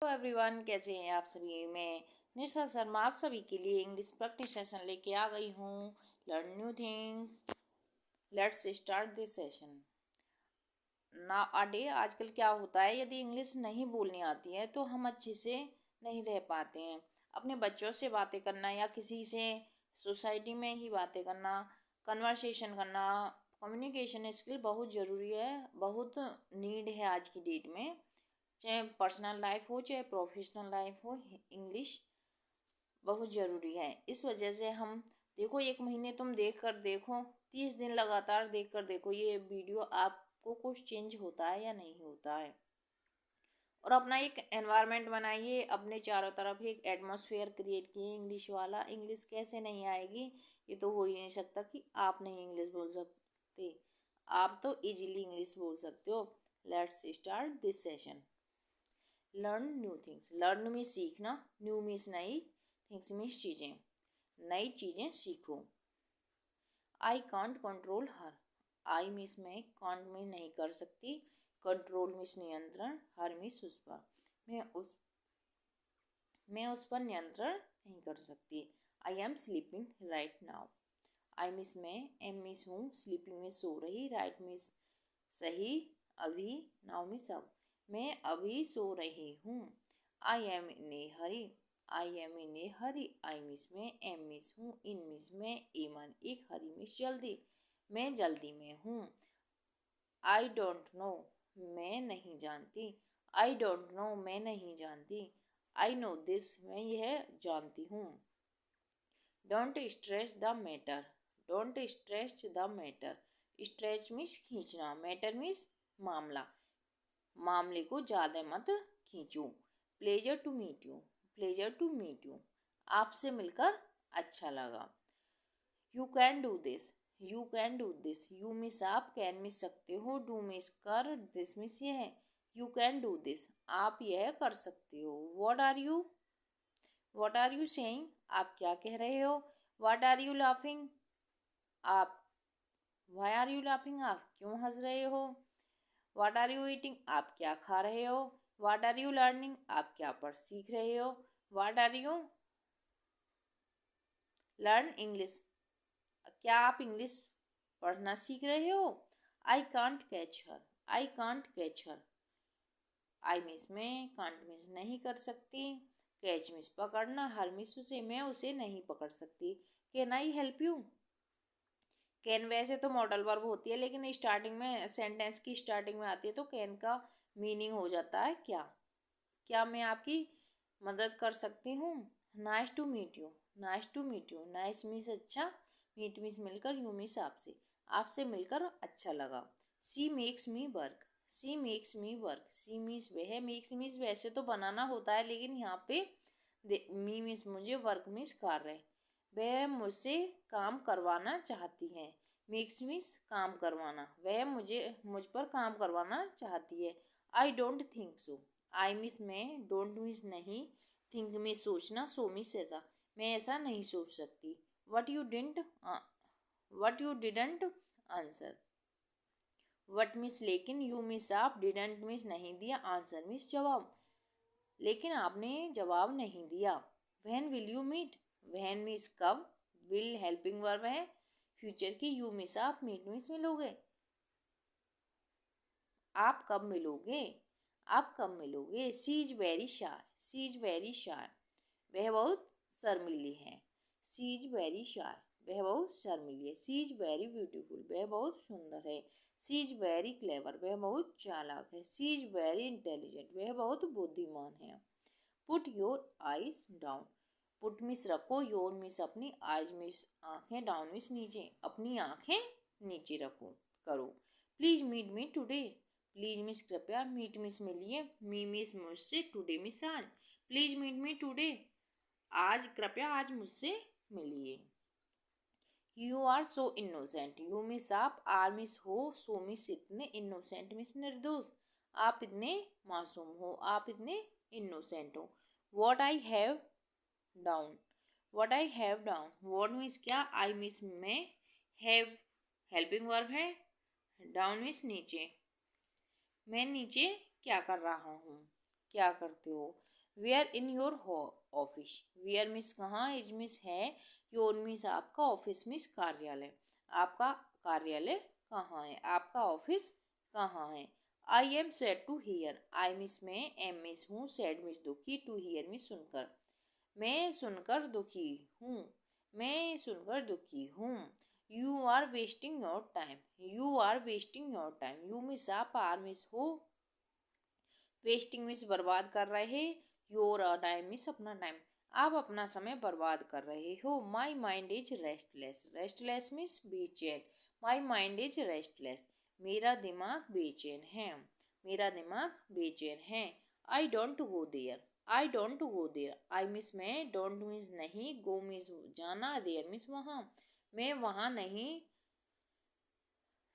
Hello everyone, कैसे हैं आप सभी। मैं निशा शर्मा आप सभी के लिए इंग्लिश प्रैक्टिस सेशन लेके आ गई हूँ। Learn new things, let's start this session ना अडे। आजकल क्या होता है, यदि इंग्लिश नहीं बोलनी आती है तो हम अच्छे से नहीं रह पाते हैं। अपने बच्चों से बातें करना या किसी से सोसाइटी में ही बातें करना, कन्वर्सेशन करना, कम्युनिकेशन स्किल बहुत ज़रूरी है, बहुत नीड है आज की डेट में। चाहे पर्सनल लाइफ हो चाहे प्रोफेशनल लाइफ हो, इंग्लिश बहुत ज़रूरी है। इस वजह से हम देखो, 1 महीने तुम देख कर देखो, 30 दिन लगातार देख कर देखो, ये वीडियो आपको कुछ चेंज होता है या नहीं होता है। और अपना एक एनवायरनमेंट बनाइए, अपने चारों तरफ एक एटमॉस्फेयर क्रिएट किए इंग्लिश वाला। इंग्लिश कैसे नहीं आएगी, ये तो हो ही नहीं सकता कि आप नहीं इंग्लिश बोल सकते। आप तो इजीली इंग्लिश बोल सकते हो। Let's start this session. Learn new things. Learn में सीखना, न्यू मीन्स नई, थिंग्स मीन्स चीज़ें, नई चीज़ें सीखो। I can't control her. I means मैं, कांट में नहीं कर सकती, कंट्रोल मीन्स नियंत्रण, हर मीन्स उस पर। मैं उस मैं उस पर नियंत्रण नहीं कर सकती। I am sleeping right now. I miss मैं, एम मिस हूँ, स्लीपिंग में सो रही, राइट मिस सही, अभी, नाउ मिस अब, मैं अभी सो रही हूँ। I M in A Hari. I am in A Hari. I means में, एम मिस हूँ, इन मिस में, एमन एक, हरी मिस जल्दी, मैं जल्दी में हूँ। आई डोंट नो, मैं नहीं जानती। आई डोंट नो, मैं नहीं जानती। आई नो दिस, मैं यह जानती हूँ। Don't stretch the matter. Don't stretch the matter. Stretch means खींचना, मैटर मीन्स मामला, मामले को ज़्यादा मत खींचो। Pleasure to meet you. Pleasure to meet you, आपसे मिलकर अच्छा लगा। You can do this. You can do this, you miss आप, कैन मिस सकते हो, डू मिस कर, दिस मिस यह है। यू कैन डू दिस, आप यह कर सकते हो। What are you, what are you saying, आप क्या कह रहे हो। वॉट आर यू लाफिंग, आप, वाई आर यू लाफिंग, आप क्यों हंस रहे हो। वॉट आर यू ईटिंग, आप क्या खा रहे हो। वॉट आर यू लर्निंग, आप क्या पढ़ सीख रहे हो। What are you learn English, क्या आप इंग्लिश पढ़ना सीख रहे हो। I can't catch her. I can't catch her. I means में, कांट मिस नहीं कर सकती, कैच मिस पकड़ना, हर मिस उसे, मैं उसे नहीं पकड़ सकती। Can I help you. Can वैसे तो मॉडल वर्ब होती है, लेकिन स्टार्टिंग में, सेंटेंस की स्टार्टिंग में आती है, तो कैन का मीनिंग हो जाता है क्या। क्या मैं आपकी मदद कर सकती हूँ। Nice to meet you. Nice to meet you, nice means अच्छा, मीट मीन्स मिलकर, यू मीन्स आपसे, आपसे मिलकर अच्छा लगा। She makes me work. She makes me work, she means वह, मेक्स मीन्स वैसे तो बनाना होता है, लेकिन यहाँ पे मी मीन्स मुझे, वर्क मीन्स कार्य, वह मुझसे काम करवाना चाहती है। मेक्स मीन्स काम करवाना, वह मुझ पर काम करवाना चाहती है। I don't think so. I miss मैं, डोंट मिस नहीं, थिंक में सोचना, सो मिस ऐसा, मैं ऐसा नहीं सोच सकती। What you didn't answer. What miss लेकिन, यू मिस आप, डिडंट मिस नहीं दिया, आंसर मिस जवाब, लेकिन आपने जवाब नहीं दिया। When will you meet. When means कब, विल हेल्पिंग वर्ब है, फ्यूचर की, यू मीन्स आप, मीट मीन्स मिलोगे, आप कब मिलोगे, आप कब मिलोगे। She is very shy. She is very shy, वह बहुत शर्मीली है। सी इज वेरी शाय, वह बहुत शर्मीली है। सी इज वेरी ब्यूटीफुल, वह बहुत सुंदर है। सी इज वेरी क्लेवर, वह बहुत चालाक है। सी इज वेरी इंटेलिजेंट, वह बहुत बुद्धिमान है। Put your eyes down. Put means रखो, योर मिस अपनी, आइज मिस आंखें, डाउन मिस नीचे, अपनी आंखें नीचे रखो, करो। Please meet me today. Please means कृपया, मीट मिस मिलिए, मी मिस मुझसे, टुडे मिस आज। प्लीज मीट मी टुडे, आज कृपया, आज मुझसे मिलिए। You are so innocent. You miss आप, आर मिस हो, सो मिस इतने, इनोसेंट मिस निर्दोष, आप इतने मासूम हो, आप इतने इनोसेंट हो। What I have down. What I have down, what means क्या, आई मिस में, हैव हेल्पिंग वर्ब है, डाउन मीन्स नीचे, मैं नीचे क्या कर रहा हूँ। क्या करते हो। Where in your office, where means कहाँ, इज मीन्स है, योर मीन्स आपका, ऑफिस मीन्स कार्यालय, आपका कार्यालय कहाँ है, आपका ऑफिस कहाँ है। I am sad to hear, I means में, एम मीन्स हूँ, सैड मीन्स दुखी, टू हियर मीन्स सुनकर, मैं सुनकर दुखी हूँ, मैं सुनकर दुखी हूँ। You are wasting your time, you are wasting your time, you means आप, आर मीन्स हो, वेस्टिंग मीन्स बर्बाद कर रहे, योर टाइम मीन्स अपना टाइम, आप अपना समय बर्बाद कर रहे हो। My mind is restless, restless means बेचैन, माई माइंड इज रेस्टलेस, मेरा दिमाग बेचैन है, मेरा दिमाग बेचैन है। I don't go there, I don't go there, I means मैं, डोंट मीन्स नहीं, गो मीन्स जाना, देयर मीन्स वहाँ, मैं वहाँ नहीं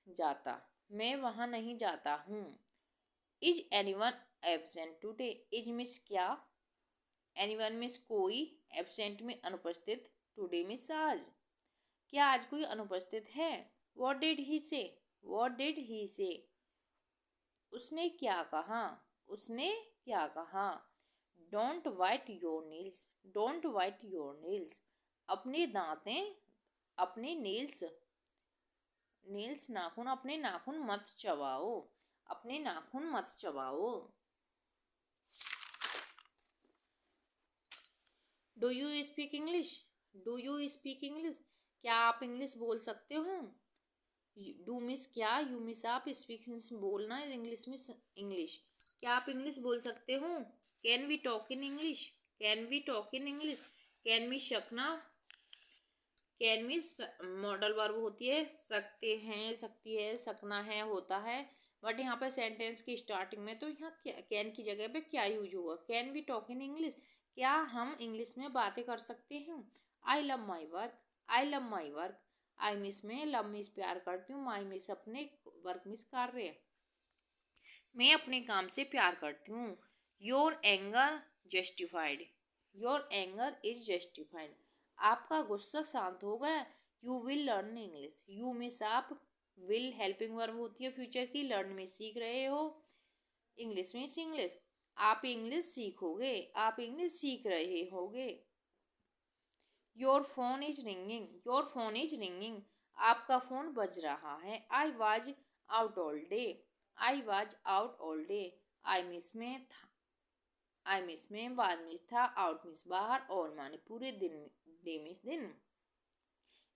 जाता, मैं वहाँ नहीं जाता हूँ। Is anyone absent today, is means क्या, एनीवन मीन्स कोई, एब्सेंट में अनुपस्थित, टुडे मीन्स आज, क्या आज कोई अनुपस्थित है। व्हाट डिड ही से, व्हाट डिड ही से, उसने क्या कहा, उसने क्या कहा। Don't white your Niels, don't white your Niels, अपने दांतें, अपने नील्स, नील्स नाखून, अपने नाखून मत चबाओ, अपने नाखून मत चबाओ। Do you speak English, do you speak English, क्या आप इंग्लिश बोल सकते हो। डू मिस क्या, यू मिस आप, स्पीक बोलना, इंग्लिश मिस इंग्लिश, क्या आप इंग्लिश बोल सकते हो। Can we talk in English, can we talk in English, can we सकना, कैन मीन मॉडल वर्ब होती है, सकते हैं, सकती है, सकना है, होता है, बट यहाँ पे सेंटेंस की स्टार्टिंग में तो यहाँ कैन की जगह पे क्या यूज होगा, can we talk in English, क्या हम इंग्लिश में बातें कर सकते हैं। I love my work, I love my work, I means में, लव मिस प्यार करती हूँ, माई मिस अपने, वर्क मिस कार्य, मैं अपने काम से प्यार करती हूँ। Your anger justified, your anger is justified, आपका गुस्सा शांत हो गया। You will learn English, you miss आप, विल हेल्पिंग वर्ब होती है फ्यूचर की, लर्न में सीख रहे हो, इंग्लिश मीन्स इंग्लिश, आप इंग्लिश सीखोगे, आप इंग्लिश सीख रहे होगे। Your phone is ringing, your phone is ringing, आपका फोन बज रहा है। I was out all day, I was out all day, I means में था, आई मिस में, वाज मिस था, आउट मिस बाहर, और माने पूरे दिन, डे मिस दिन,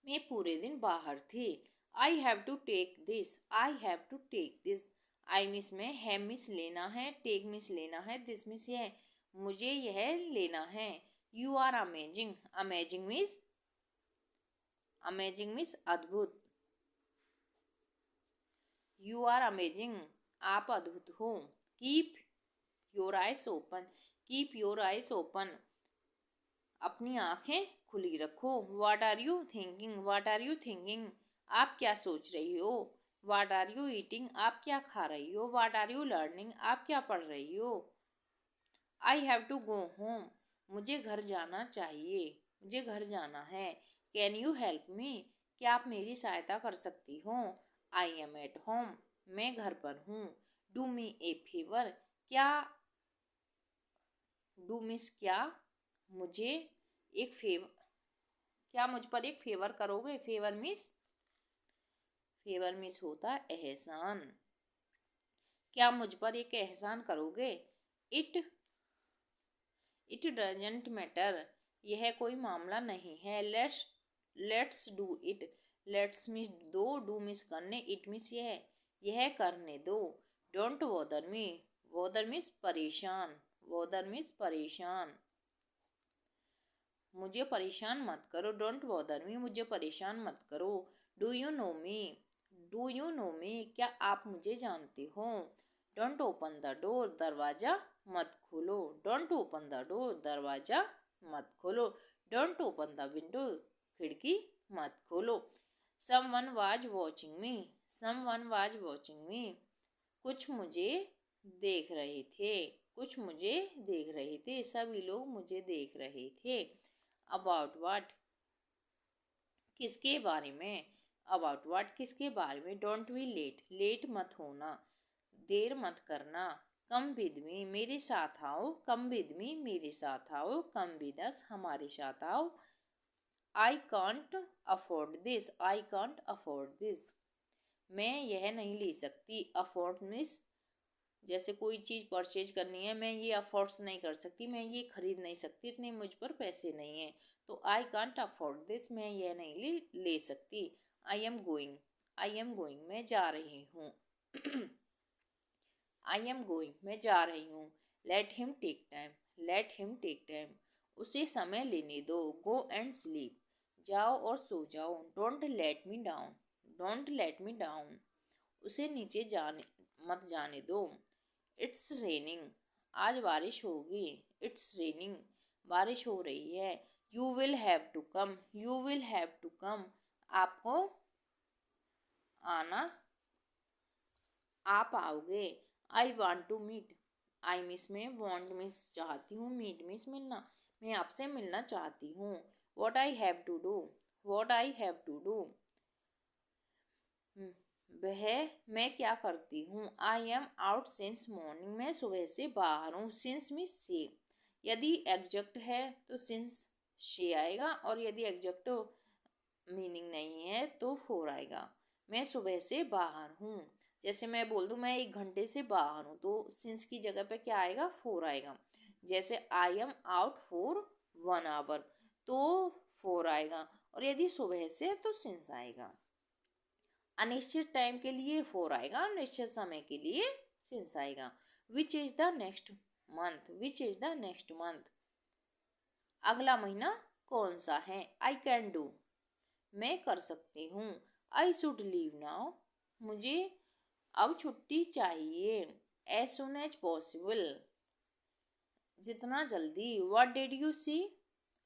मैं पूरे दिन बाहर थी। I have to take this, I have to take this, I means में, हैव मिस लेना है, टेक मिस लेना है, दिस मिस यह, मुझे यह लेना है। You are amazing, amazing means, amazing means अद्भुत, यू आर अमेजिंग, आप अद्भुत हो। Keep your eyes open, keep your eyes open, अपनी आंखें खुली रखो। What are you thinking, what are you thinking, आप क्या सोच रही हो। वाट आर यू ईटिंग, आप क्या खा रही हो। वाट आर यू लर्निंग, आप क्या पढ़ रही हो। I have to go home, मुझे घर जाना चाहिए, मुझे घर जाना है। कैन यू हेल्प मी, क्या आप मेरी सहायता कर सकती हो। आई एम एट होम, मैं घर पर हूँ। डू मी ए फेवर, क्या, डू मिस क्या, मुझे एक फेवर, क्या मुझ पर एक फेवर करोगे। फेवर मिस, फेवर मिस होता है एहसान, क्या मुझ पर एक एहसान करोगे। इट, इट डजेंट मैटर, यह कोई मामला नहीं है। Let's, let's do it, let's miss दो, डू मिस करने, इट मिस यह करने दो। डोंट वॉदर मी, वॉदर मिस परेशान, वॉदर मिस परेशान, मुझे परेशान मत करो। डोंट बॉदर मी, मुझे परेशान मत करो। Do you know me, do you know me, क्या आप मुझे जानते हो। डोंट ओपन द डोर, दरवाज़ा मत खोलो। डोंट ओपन द डोर, दरवाज़ा मत खोलो। डोंट ओपन द विंडो, खिड़की मत खोलो। Someone was watching me, someone was watching मी, कुछ मुझे देख रहे थे, कुछ मुझे देख रहे थे, सभी लोग मुझे देख रहे थे। अबाउट वाट, किसके बारे में। अबाउट वाट, किसके बारे में। डोंट बी लेट, लेट मत होना, देर मत करना। कम विद मी मेरे साथ आओ, कम विद मी मेरे साथ आओ, कम विद अस हमारे साथ आओ। I can't afford this, I can't afford this, मैं यह नहीं ले सकती। अफोर्ड मीन्स जैसे कोई चीज़ परचेज करनी है, मैं ये अफोर्ड्स नहीं कर सकती, मैं ये खरीद नहीं सकती, इतने मुझ पर पैसे नहीं हैं। तो आई कांट अफोर्ड दिस, मैं यह नहीं ले सकती। I am going, I am going, मैं जा रही हूँ। आई एम गोइंग, मैं जा रही हूँ। Let him take time, let him take time, उसे समय लेने दो। गो एंड स्लीप, जाओ और सो जाओ। Don't let me down, don't let me down, उसे नीचे जाने मत जाने दो। इट्स रेनिंग, आज बारिश होगी। इट्स रेनिंग, बारिश हो रही है। You will have to come, you will have to come, आपको आना, आप आओगे। I want to meet, I means में वॉन्ट मिस चाहती हूँ, मीट मिस मिलना, मैं आपसे मिलना चाहती हूँ। What I have to do, what I have to do, वह मैं क्या करती हूँ। I am out since morning, मैं सुबह से बाहर हूँ। सिंस मीन्स से, यदि एग्जैक्ट है तो सिंस से आएगा, और यदि एग्जैक्ट मीनिंग नहीं है तो फोर आएगा। मैं सुबह से बाहर हूँ, जैसे मैं बोल दूँ मैं 1 घंटे से बाहर हूँ, तो सिंस की जगह पे क्या आएगा, फोर आएगा। जैसे I am out for 1 hour, तो फोर आएगा, और यदि सुबह से तो सिंस आएगा। अनिश्चित टाइम के लिए फोर आएगा, निश्चित समय के लिए सिंस आएगा। Which is the next month, which is the next month, अगला महीना कौन सा है। आई कैन डू, मैं कर सकती हूँ। आई शुड लीव नाउ, मुझे अब छुट्टी चाहिए। एज सुन एज पॉसिबल, जितना जल्दी। व्हाट डिड यू सी,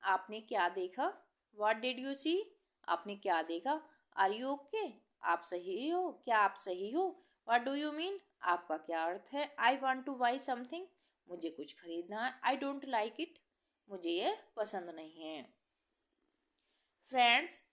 आपने क्या देखा। व्हाट डिड यू सी, आपने क्या देखा। आर यू ओके, आप सही हो, क्या आप सही हो। व्हाट डू यू मीन, आपका क्या अर्थ है। आई वॉन्ट टू बाई समथिंग, मुझे कुछ खरीदना है। आई डोंट लाइक इट, मुझे ये पसंद नहीं है। फ्रेंड्स,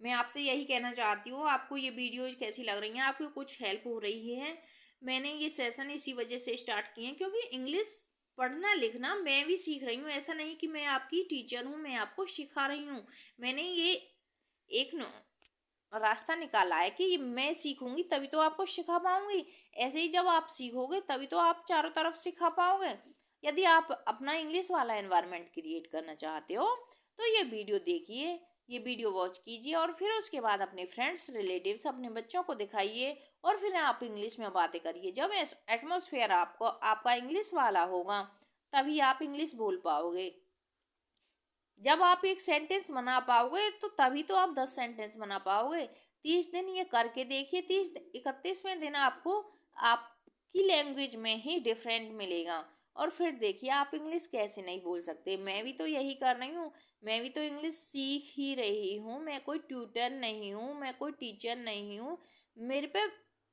मैं आपसे यही कहना चाहती हूँ, आपको ये वीडियोज कैसी लग रही हैं, आपको कुछ हेल्प हो रही है। मैंने ये सेशन इसी वजह से स्टार्ट किए हैं, क्योंकि इंग्लिश पढ़ना लिखना मैं भी सीख रही हूँ। ऐसा नहीं कि मैं आपकी टीचर हूँ, मैं आपको सिखा रही हूँ। मैंने ये एक रास्ता निकाला है कि मैं सीखूंगी तभी तो आपको सिखा पाऊंगी। ऐसे ही जब आप सीखोगे तभी तो आप चारों तरफ सिखा पाओगे। यदि आप अपना इंग्लिश वाला एनवायरनमेंट क्रिएट करना चाहते हो तो ये वीडियो देखिए, ये वीडियो वॉच कीजिए, और फिर उसके बाद अपने फ्रेंड्स, रिलेटिव्स, अपने बच्चों को दिखाइए, और फिर आप इंग्लिश में बातें करिए। जब एटमॉस्फेयर आपको आपका इंग्लिश वाला होगा तभी आप इंग्लिश बोल पाओगे। जब आप एक सेंटेंस बना पाओगे तो तभी तो आप 10 सेंटेंस बना पाओगे। 30 दिन ये करके देखिए, 31वें दिन आपको आपकी लैंग्वेज में ही डिफरेंट मिलेगा, और फिर देखिए आप इंग्लिश कैसे नहीं बोल सकते। मैं भी तो यही कर रही हूँ, मैं भी तो इंग्लिश सीख ही रही हूँ। मैं कोई ट्यूटर नहीं हूँ, मैं कोई टीचर नहीं हूँ, मेरे पे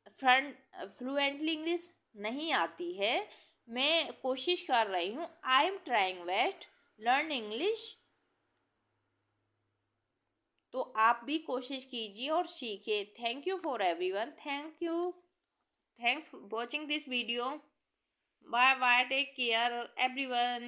फ्लुएंटली इंग्लिश नहीं आती है। मैं कोशिश कर रही हूँ, I am trying best learn English. तो आप भी कोशिश कीजिए और सीखिए। Thank you for everyone, thank you, thanks for watching this video. Bye bye, take care everyone.